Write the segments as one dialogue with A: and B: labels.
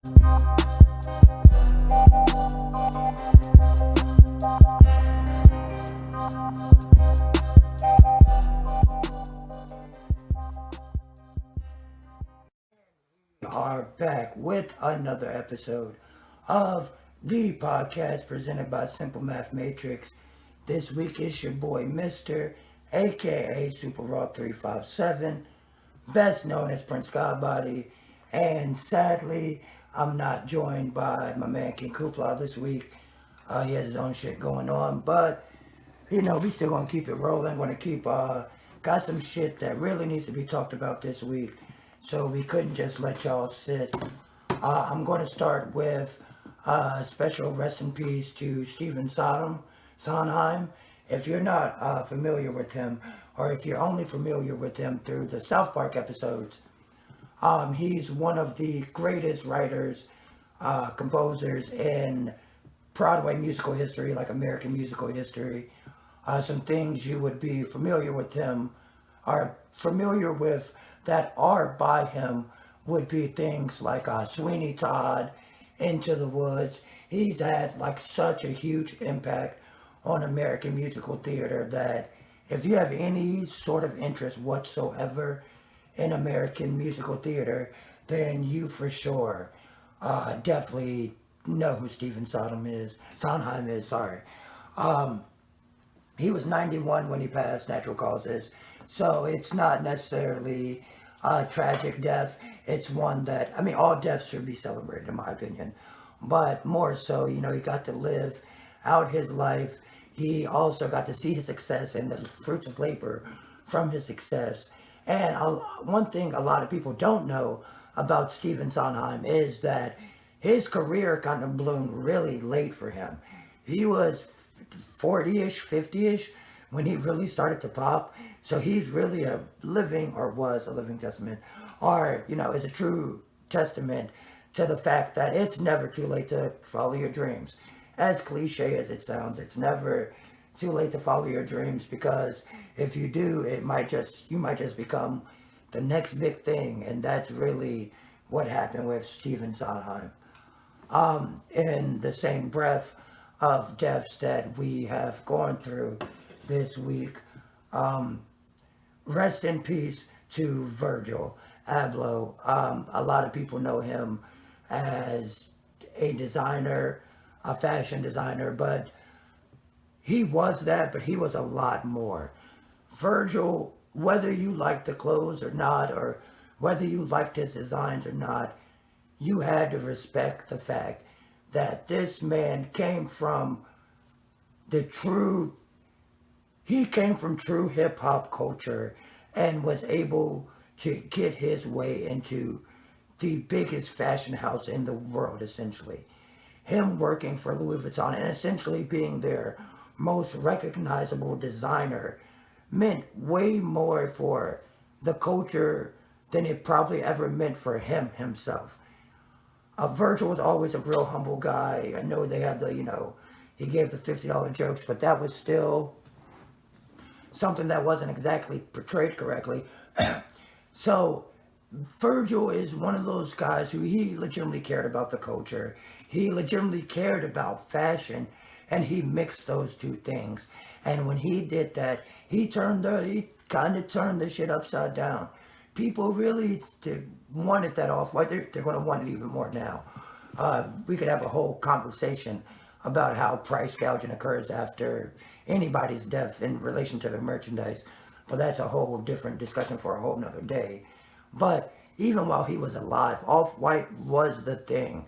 A: Are back with another episode of the podcast presented by Simple Math Matrix. This week is your boy Mr. aka Super Raw 357, best known as Prince Godbody, and sadly I'm not joined by my man King Koopla this week. He has his own shit going on, but we still gonna keep it rolling. Gonna keep got some shit that really needs to be talked about this week, so we couldn't just let y'all sit. I'm gonna start with special rest in peace to Stephen Sondheim. If you're not familiar with him, or if you're only familiar with him through the South Park episodes, he's one of the greatest writers, composers in Broadway musical history, like American musical history. Some things you would be familiar with him, are familiar with that are by him, would be things like Sweeney Todd, Into the Woods. He's had like such a huge impact on American musical theater that if you have any sort of interest whatsoever in American musical theater, then you for sure definitely know who Stephen Sondheim is, sorry. He was 91 when he passed, natural causes. So it's not necessarily a tragic death. It's one that, I mean, all deaths should be celebrated, in my opinion. But more so, he got to live out his life. He also got to see his success and the fruits of labor from his success. And one thing a lot of people don't know about Stephen Sondheim is that his career kind of bloomed really late for him. He was 40-ish, 50-ish when he really started to pop. So he's really a living, or was a living testament, or, is a true testament to the fact that it's never too late to follow your dreams. As cliche as it sounds, it's never too late to follow your dreams, because if you do, you might just become the next big thing. And that's really what happened with Stephen Sondheim. In the same breath of deaths that we have gone through this week, rest in peace to Virgil Abloh. A lot of people know him as a designer, a fashion designer, but he was that, but he was a lot more. Virgil, whether you liked the clothes or not, or whether you liked his designs or not, you had to respect the fact that this man came from true hip hop culture and was able to get his way into the biggest fashion house in the world, essentially. Him working for Louis Vuitton and essentially being their most recognizable designer meant way more for the culture than it probably ever meant for him himself. Virgil was always a real humble guy. I know they had he gave the $50 jokes, but that was still something that wasn't exactly portrayed correctly. So Virgil is one of those guys who he legitimately cared about the culture. He legitimately cared about fashion, and he mixed those two things. And when he did that, he kind of turned the shit upside down. People really wanted that off-white. They're going to want it even more now. We could have a whole conversation about how price gouging occurs after anybody's death in relation to the merchandise. But that's a whole different discussion for a whole nother day. But even while he was alive, off-white was the thing.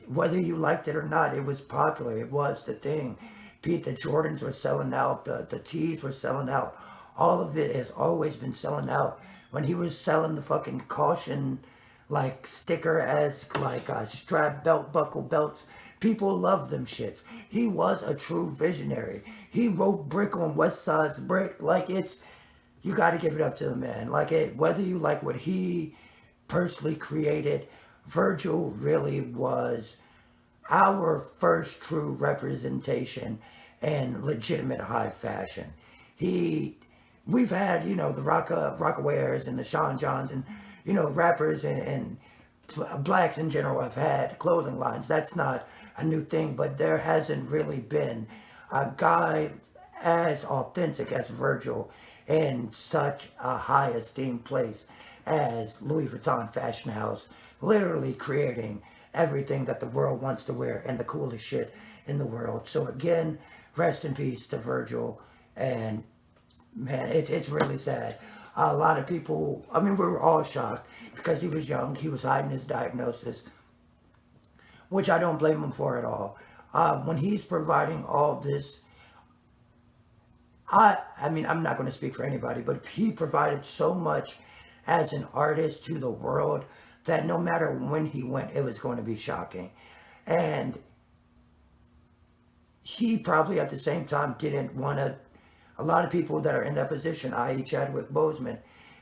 A: Whether you liked it or not, it was popular. It was the thing. The Jordans were selling out. The tees were selling out. All of it has always been selling out. When he was selling the fucking caution, like sticker-esque, like strap belt buckle belts, people loved them shits. He was a true visionary. He wrote brick on West Side's brick. You got to give it up to the man. Whether you like what he personally created, Virgil really was our first true representation in legitimate high fashion. We've had, the Rockawayers and the Sean Johns and, rappers and blacks in general have had clothing lines. That's not a new thing, but there hasn't really been a guy as authentic as Virgil in such a high esteemed place as Louis Vuitton Fashion House, literally creating everything that the world wants to wear and the coolest shit in the world. So again, rest in peace to Virgil. And man, it's really sad. A lot of people, I mean, we were all shocked because he was young. He was hiding his diagnosis, which I don't blame him for at all. When he's providing all this, I mean, I'm not going to speak for anybody, but he provided so much as an artist to the world that no matter when he went, it was going to be shocking. And he probably at the same time didn't want to, a lot of people that are in that position, i.e. Chadwick Boseman,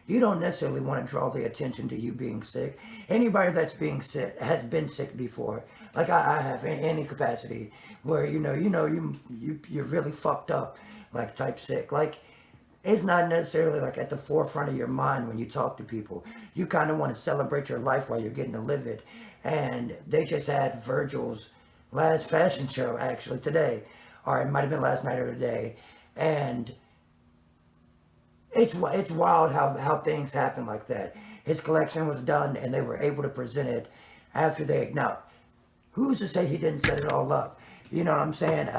A: you don't necessarily want to draw the attention to you being sick. Anybody that's being sick has been sick before. Like I have in any capacity where you're really fucked up, like type sick. Like it's not necessarily like at the forefront of your mind when you talk to people. You kind of want to celebrate your life while you're getting to live it. And they just had Virgil's last fashion show actually today, or it might have been last night or today, and it's wild how things happen like that. His collection was done, and they were able to present it after they. Now, who's to say he didn't set it all up? You know what I'm saying?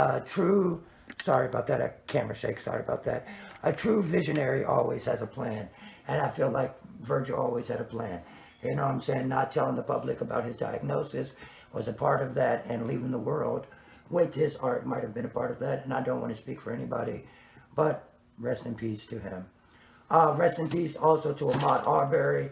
A: Sorry about that. A camera shake. Sorry about that. A true visionary always has a plan, and I feel like Virgil always had a plan. You know what I'm saying? Not telling the public about his diagnosis was a part of that, and leaving the world with his art might have been a part of that. And I don't want to speak for anybody, but rest in peace to him. Rest in peace also to Ahmaud Arbery.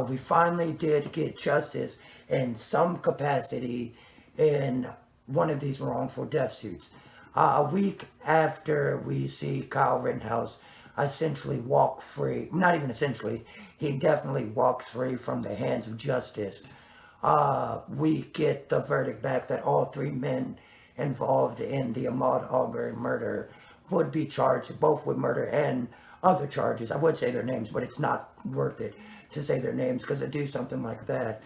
A: We finally did get justice in some capacity in one of these wrongful death suits. A week after we see Kyle Rittenhouse essentially walk free, not even essentially, he definitely walks free from the hands of justice. We get the verdict back that all three men involved in the Ahmaud Arbery murder would be charged both with murder and other charges. I would say their names, but it's not worth it to say their names because to do something like that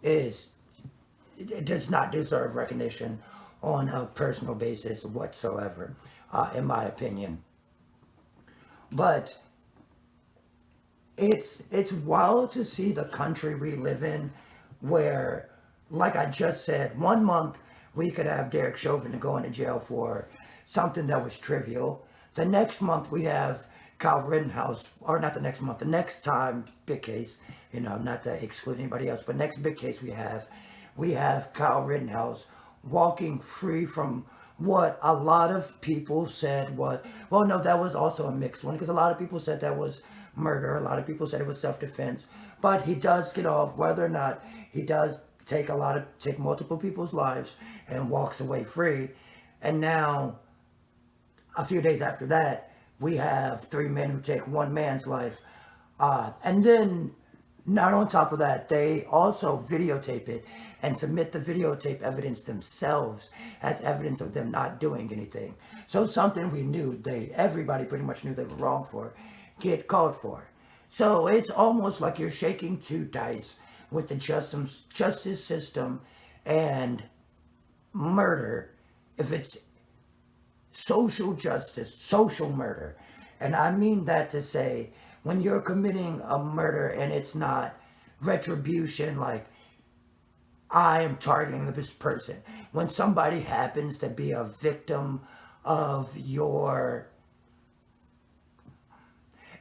A: it does not deserve recognition on a personal basis whatsoever, in my opinion. But it's wild to see the country we live in where, like I just said, 1 month we could have Derek Chauvin going to jail for something that was trivial. The next month we have Kyle Rittenhouse, or not the next month, the next time, big case, not to exclude anybody else, but next big case we have Kyle Rittenhouse walking free from what a lot of people said was, well, no, that was also a mixed one, because a lot of people said that was murder, a lot of people said it was self-defense, but he does get off, whether or not he does take multiple people's lives and walks away free. And now, a few days after that, we have three men who take one man's life. And then, not on top of that, they also videotape it and submit the videotape evidence themselves as evidence of them not doing anything. So something we knew, everybody pretty much knew they were wrong for, get called for. So it's almost like you're shaking two dice with the justice system and murder. If it's social justice, social murder. And I mean that to say, when you're committing a murder and it's not retribution, like I am targeting this person. When somebody happens to be a victim of your,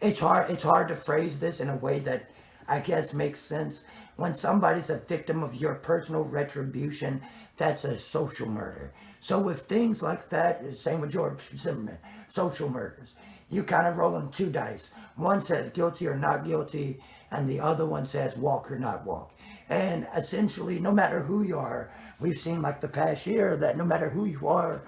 A: it's hard to phrase this in a way that I guess makes sense. When somebody's a victim of your personal retribution, that's a social murder. So with things like that, same with George Zimmerman, social murders, you kind of roll them two dice. One says guilty or not guilty, and the other one says walk or not walk. And essentially, no matter who you are, we've seen like the past year that no matter who you are,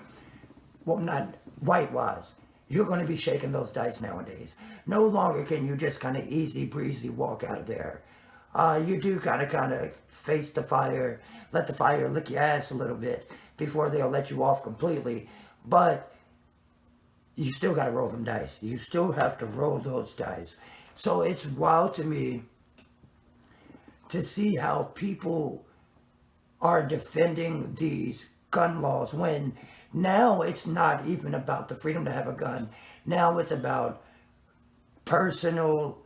A: well, not white-wise, you're going to be shaking those dice nowadays. No longer can you just kind of easy breezy walk out of there. You do kind of face the fire, let the fire lick your ass a little bit before they'll let you off completely. But you still got to roll them dice. You still have to roll those dice. So it's wild to me to see how people are defending these gun laws when now it's not even about the freedom to have a gun. Now it's about personal.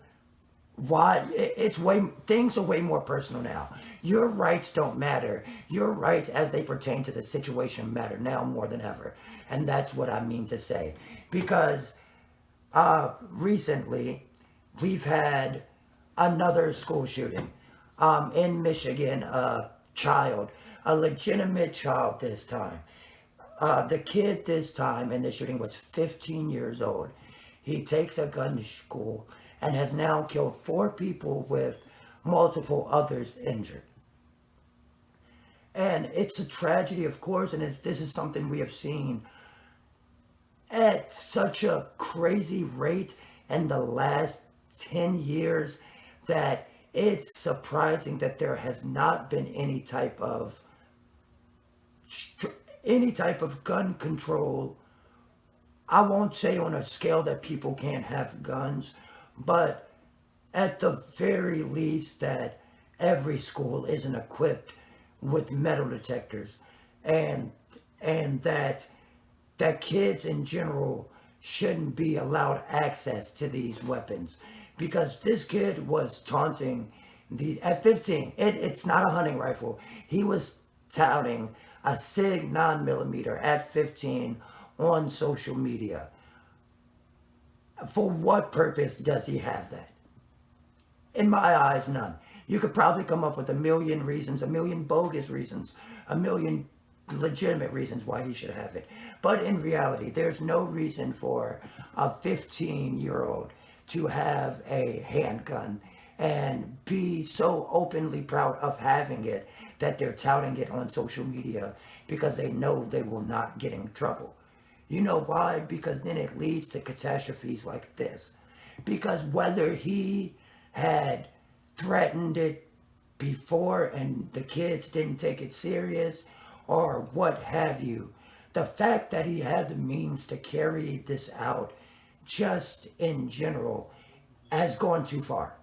A: Why it's way things are way more personal now. Your rights don't matter. Your rights as they pertain to the situation matter now more than ever. And that's what I mean to say. Because recently we've had another school shooting in Michigan, a legitimate child this time. The kid this time in the shooting was 15 years old. He takes a gun to school and has now killed 4 people with multiple others injured. And it's a tragedy, of course, and this is something we have seen at such a crazy rate in the last 10 years that it's surprising that there has not been any type of gun control. I won't say on a scale that people can't have guns, but at the very least that every school isn't equipped with metal detectors, and that kids in general shouldn't be allowed access to these weapons, because this kid was taunting at 15. It's not a hunting rifle. He was touting a SIG 9mm at 15 on social media. For what purpose does he have that? In my eyes, none. You could probably come up with a million reasons, a million bogus reasons, a million legitimate reasons why he should have it. But in reality, there's no reason for a 15-year-old to have a handgun and be so openly proud of having it that they're touting it on social media because they know they will not get in trouble. You know why? Because then it leads to catastrophes like this. Because whether he had threatened it before and the kids didn't take it serious or what have you, the fact that he had the means to carry this out just in general has gone too far.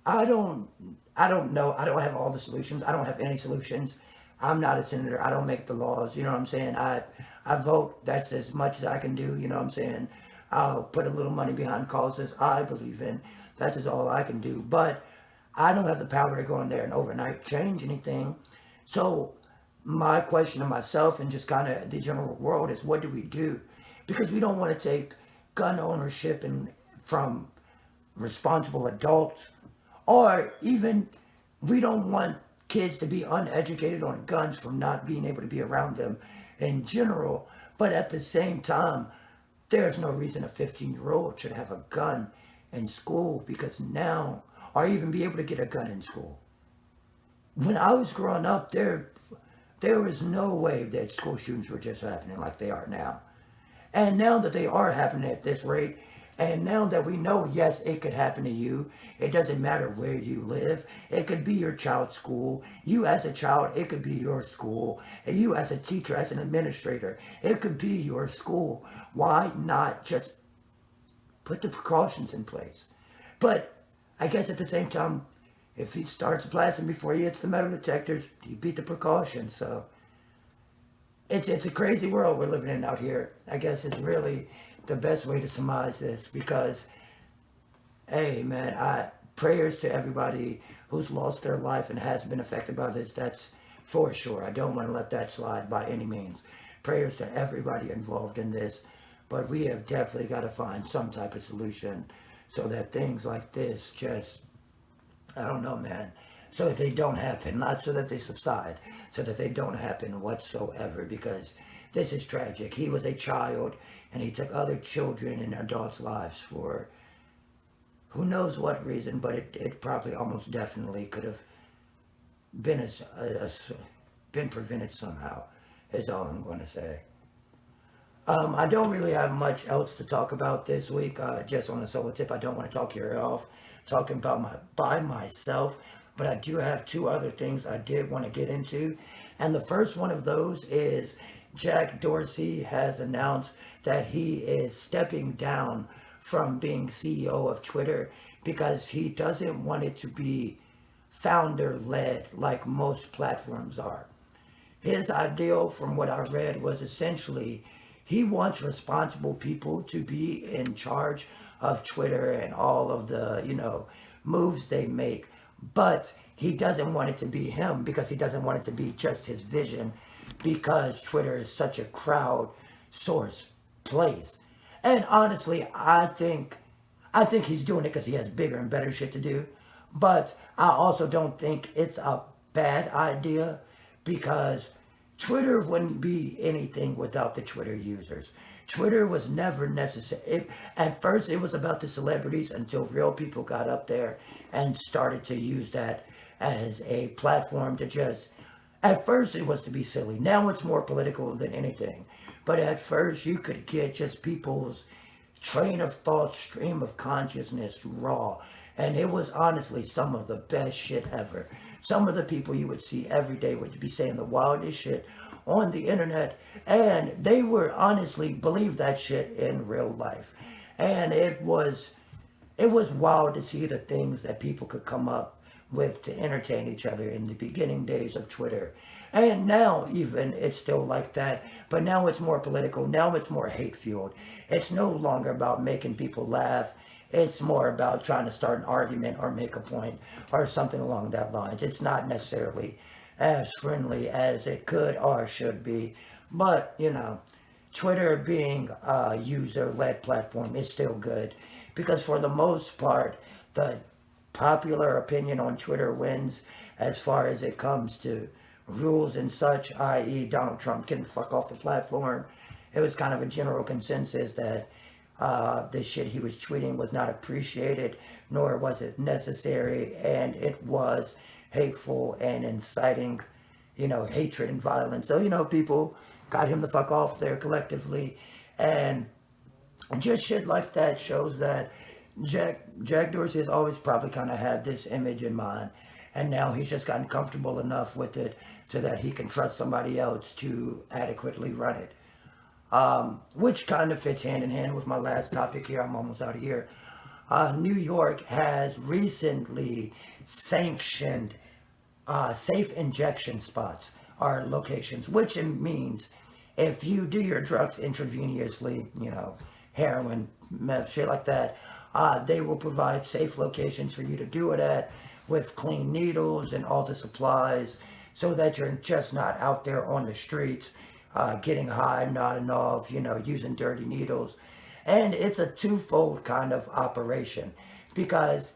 A: I don't know. I don't have all the solutions. I don't have any solutions. I'm not a senator. I don't make the laws. You know what I'm saying? I vote. That's as much as I can do. You know what I'm saying? I'll put a little money behind causes I believe in. That is all I can do. But I don't have the power to go in there and overnight change anything. So my question to myself and just kind of the general world is, what do we do? Because we don't want to take gun ownership from responsible adults, or even we don't want kids to be uneducated on guns from not being able to be around them in general. But at the same time, there's no reason a 15-year-old should have a gun in school, because now, or even be able to get a gun in school. When I was growing up, there was no way that school shootings were just happening like they are now. And now that they are happening at this rate, and now that we know, yes, it could happen to you. It doesn't matter where you live. It could be your child's school. You as a child, it could be your school. And you as a teacher, as an administrator, it could be your school. Why not just put the precautions in place? But I guess at the same time, if he starts blasting before he hits the metal detectors, you beat the precautions. So it's a crazy world we're living in out here. I guess it's really the best way to surmise this, because, hey man, prayers to everybody who's lost their life and has been affected by this. That's for sure. I don't want to let that slide by any means. Prayers to everybody involved in this, but we have definitely got to find some type of solution so that things like this just, I don't know, man, so that they don't happen, not so that they subside, so that they don't happen whatsoever, because this is tragic. He was a child, and he took other children and adults' lives for who knows what reason, but it probably almost definitely could have been been prevented somehow, is all I'm going to say. I don't really have much else to talk about this week. Just on a solo tip, I don't want to talk your ear off talking about by myself, but I do have 2 other things I did want to get into. And the first one of those is Jack Dorsey has announced that he is stepping down from being CEO of Twitter because he doesn't want it to be founder led like most platforms are. His ideal, from what I read, was essentially he wants responsible people to be in charge of Twitter and all of the, moves they make. But he doesn't want it to be him because he doesn't want it to be just his vision because Twitter is such a crowd source place. And honestly, I think he's doing it because he has bigger and better shit to do. But I also don't think it's a bad idea because Twitter wouldn't be anything without the Twitter users. Twitter was never necessary. At first, it was about the celebrities until real people got up there and started to use that as a platform to just. At first, it was to be silly. Now it's more political than anything. But at first, you could get just people's train of thought, stream of consciousness raw. And it was honestly some of the best shit ever. Some of the people you would see every day would be saying the wildest shit on the internet. And they were honestly believe that shit in real life. And it was wild to see the things that people could come up with to entertain each other in the beginning days of Twitter. And now even it's still like that, but now it's more political. Now it's more hate fueled. It's no longer about making people laugh. It's more about trying to start an argument or make a point or something along that lines. It's not necessarily as friendly as it could or should be. But, Twitter being a user-led platform is still good because for the most part, the popular opinion on Twitter wins as far as it comes to rules and such, i.e. Donald Trump getting the fuck off the platform. It was kind of a general consensus that the shit he was tweeting was not appreciated, nor was it necessary, and it was hateful and inciting, hatred and violence. So, people got him the fuck off there collectively, and just shit like that shows that Jack Dorsey has always probably kind of had this image in mind, and now he's just gotten comfortable enough with it so that he can trust somebody else to adequately run it. Which kind of fits hand in hand with my last topic here. I'm almost out of here. New York has recently sanctioned safe injection spots or locations, which means if you do your drugs intravenously, heroin, meth, shit like that, they will provide safe locations for you to do it at with clean needles and all the supplies so that you're just not out there on the streets getting high, nodding off, using dirty needles. And it's a twofold kind of operation because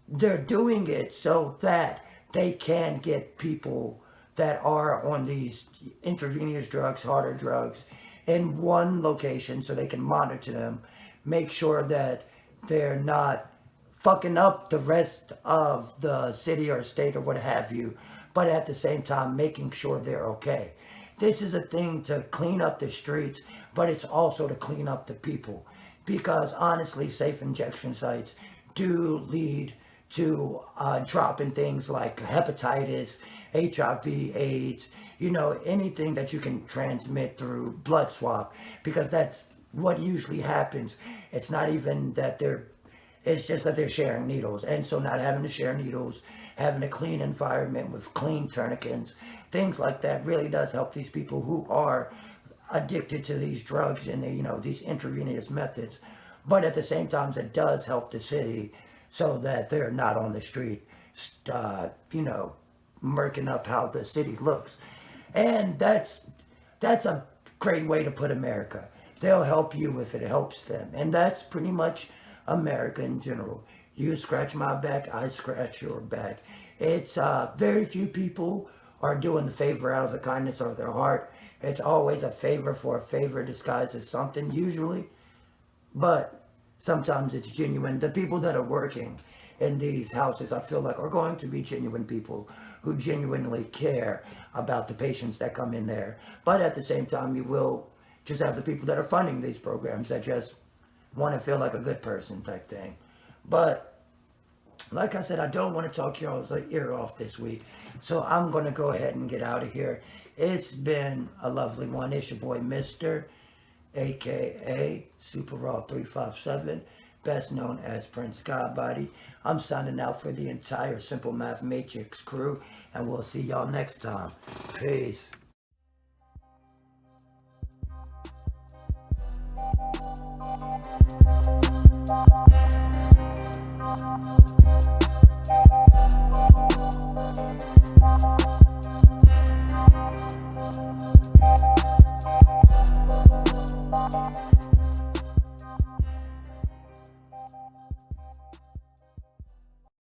A: they're doing it so that they can get people that are on these intravenous drugs, harder drugs, in one location so they can monitor them, make sure that they're not fucking up the rest of the city or state or what have you, but at the same time making sure they're okay. This is a thing to clean up the streets, but it's also to clean up the people. Because honestly, safe injection sites do lead to drop in things like hepatitis, HIV, AIDS, anything that you can transmit through blood swap, because that's what usually happens. It's not even that it's just that they're sharing needles. And so not having to share needles, having a clean environment with clean tourniquets, things like that really does help these people who are addicted to these drugs and these intravenous methods. But at the same time, it does help the city so that they're not on the street, murking up how the city looks. And that's a great way to put America. They'll help you if it helps them. And that's pretty much America in general. You scratch my back, I scratch your back. It's very few people are doing the favor out of the kindness of their heart. It's always a favor for a favor disguised as something usually, but sometimes it's genuine. The people that are working in these houses, I feel like, are going to be genuine people who genuinely care about the patients that come in there. But at the same time, you will just have the people that are funding these programs that just want to feel like a good person type thing. But like I said, I don't want to talk y'all's ear off this week, so I'm going to go ahead and get out of here. It's been a lovely one. It's your boy, Mr. a.k.a. Super Raw 357. best known as Prince Godbody. I'm signing out for the entire Simple Math Matrix crew, and we'll see y'all next time. Peace.